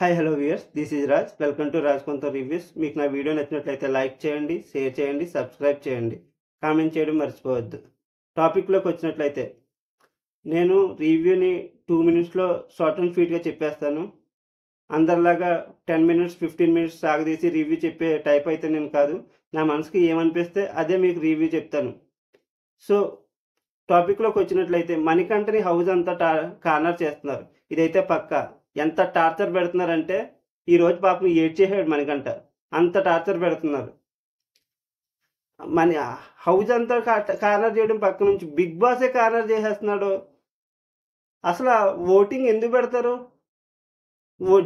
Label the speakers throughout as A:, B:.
A: Hi hello viewers, this is Raj. Welcome to Raj కొంత reviews. మీకు నా వీడియో నచ్చినట్లయితే లైక్ చేయండి, షేర్ చేయండి, సబ్స్క్రైబ్ చేయండి, కామెంట్ చేయడం మర్చిపోవద్దు. టాపిక్లోకి వచ్చినట్లయితే నేను రివ్యూని 2 మినిట్స్లో షార్ట్ అండ్ స్వీట్గా చెప్పేస్తాను. అందరిలాగా 10 మినిట్స్ 15 మినిట్స్ సాగదీసి రివ్యూ చెప్పే టైప్ అయితే నేను కాదు. నా మనసుకి ఏమనిపిస్తే అదే మీకు రివ్యూ చెప్తాను. సో టాపిక్లోకి వచ్చినట్లయితే మణికంఠని హౌస్ అంతా కార్నర్ చేస్తున్నారు. ఇదైతే పక్కా. ఎంత టార్చర్ పెడుతున్నారంటే ఈరోజు పాపం ఏడ్చేసాడు మణికంఠ. అంత టార్చర్ పెడుతున్నారు. హౌస్ అంతా కార్నర్ చేయడం పక్క నుంచి బిగ్ బాసే కార్నర్ చేసేస్తున్నాడు. అసలు ఓటింగ్ ఎందుకు పెడతారు?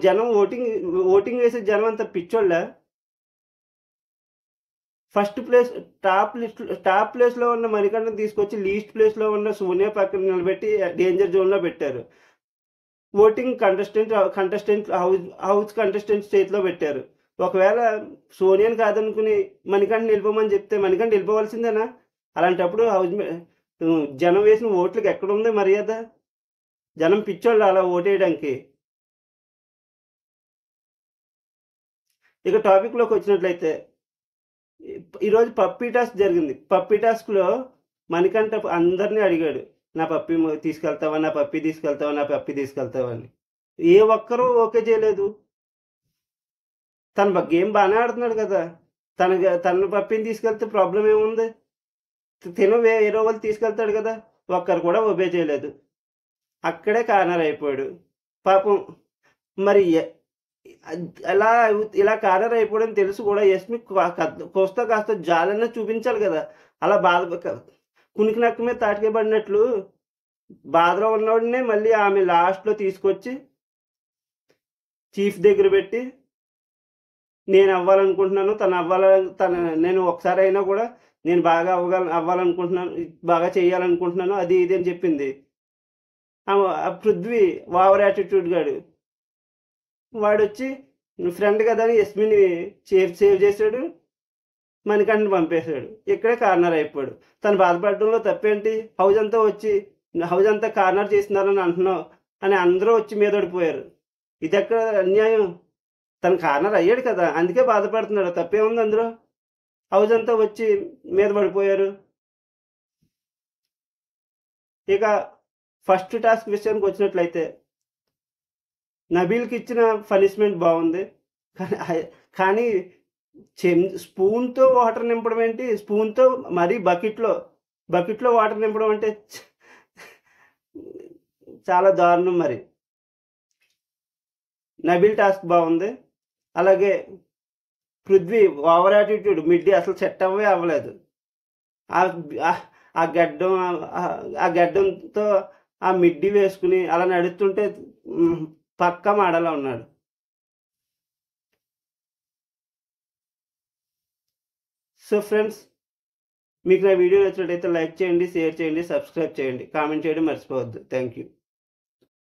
A: జనం ఓటింగ్ వేసే జనం అంతా పిచ్చోళ్ళ. ఫస్ట్ ప్లేస్ టాప్ ప్లేస్లో ఉన్న మణికంఠని తీసుకొచ్చి లీస్ట్ ప్లేస్లో ఉన్న సోనియా పక్కన నిలబెట్టి డేంజర్ జోన్లో పెట్టారు. ఓటింగ్ కంటెస్టెంట్ హౌస్ కంటెస్టెంట్ చేతిలో పెట్టారు. ఒకవేళ సోనియాని కాదనుకుని మణికంఠ నిలిపోమని చెప్తే మణికంఠ వెళ్ళిపోవాల్సిందేనా? అలాంటప్పుడు జనం వేసిన ఓట్లకి ఎక్కడుంది మర్యాద? జనం పిచ్చోళ్ళు అలా ఓటేయడానికి. ఇక టాపిక్లోకి వచ్చినట్లయితే ఈరోజు పప్పీ టాస్క్ జరిగింది. పప్పీ టాస్క్లో మణికంఠ అందరినీ అడిగాడు, నా పప్పి తీసుకెళ్తావా, నా పప్పి తీసుకెళ్తావా, నా పప్పి తీసుకెళ్తావా అని. ఏ ఒక్కరూ ఓకే చేయలేదు. తన గేమ్ బాగానే ఆడుతున్నాడు కదా. తన పప్పిని తీసుకెళ్తే ప్రాబ్లం ఏముంది? వేరే వాళ్ళు తీసుకెళ్తాడు కదా. ఒక్కరు కూడా ఒబే చేయలేదు. అక్కడే కార్నర్ అయిపోయాడు పాపం. మరి ఇలా కార్నర్ అయిపోవడం తెలుసు కూడా యస్మి కాస్త జాలన్నా చూపించాలి కదా. అలా కునికి నక్క మీద తాటికేబడినట్లు బాధలో ఉన్నవాడినే మళ్ళీ ఆమె లాస్ట్లో తీసుకొచ్చి చీఫ్ దగ్గర పెట్టి నేను అవ్వాలనుకుంటున్నాను, నేను ఒకసారి అయినా కూడా నేను బాగా అవ్వాలనుకుంటున్నాను, బాగా చేయాలనుకుంటున్నాను, అది ఇది అని చెప్పింది. పృథ్వీ ఓవర్ యాటిట్యూడ్ గాడు వాడొచ్చి ఫ్రెండ్ కదా అని యస్మిని సేవ్ చేశాడు, మణికంఠని పంపేశాడు. ఇక్కడే కార్నర్ అయిపోయాడు. తను బాధపడడంలో తప్పేంటి? హౌస్ అంతా కార్నర్ చేస్తున్నారని అంటున్నావు అని అందరూ వచ్చి మీద పడిపోయారు. ఇది ఎక్కడ అన్యాయం? తను కార్నర్ అయ్యాడు కదా, అందుకే బాధపడుతున్నాడు. తప్పేముంది అందులో? హౌస్ అంతా వచ్చి మీద పడిపోయారు. ఇక ఫస్ట్ టాస్క్ విషయానికి వచ్చినట్లయితే నబీల్కి ఇచ్చిన పనిష్మెంట్ బాగుంది. కానీ స్పూన్తో వాటర్ నింపడం ఏంటి? స్పూన్తో మరీ బకెట్లో వాటర్ నింపడం అంటే చాలా దారుణం. మరి నబీల్ టాస్క్ బాగుంది. అలాగే పృథ్వీ ఓవర్ యాటిట్యూడ్ మిడ్డీ అసలు సెట్ అవ్వలేదు. ఆ గడ్డంతో ఆ మిడ్డీ వేసుకుని అలా నడుస్తుంటే పక్కా మాడలా ఉన్నాడు. సో ఫ్రెండ్స్, మీకు నా వీడియో నచ్చినట్లయితే లైక్ చేయండి, షేర్ చేయండి, సబ్స్క్రైబ్ చేయండి, కామెంట్ చేయడం మర్చిపోవద్దు. Thank you.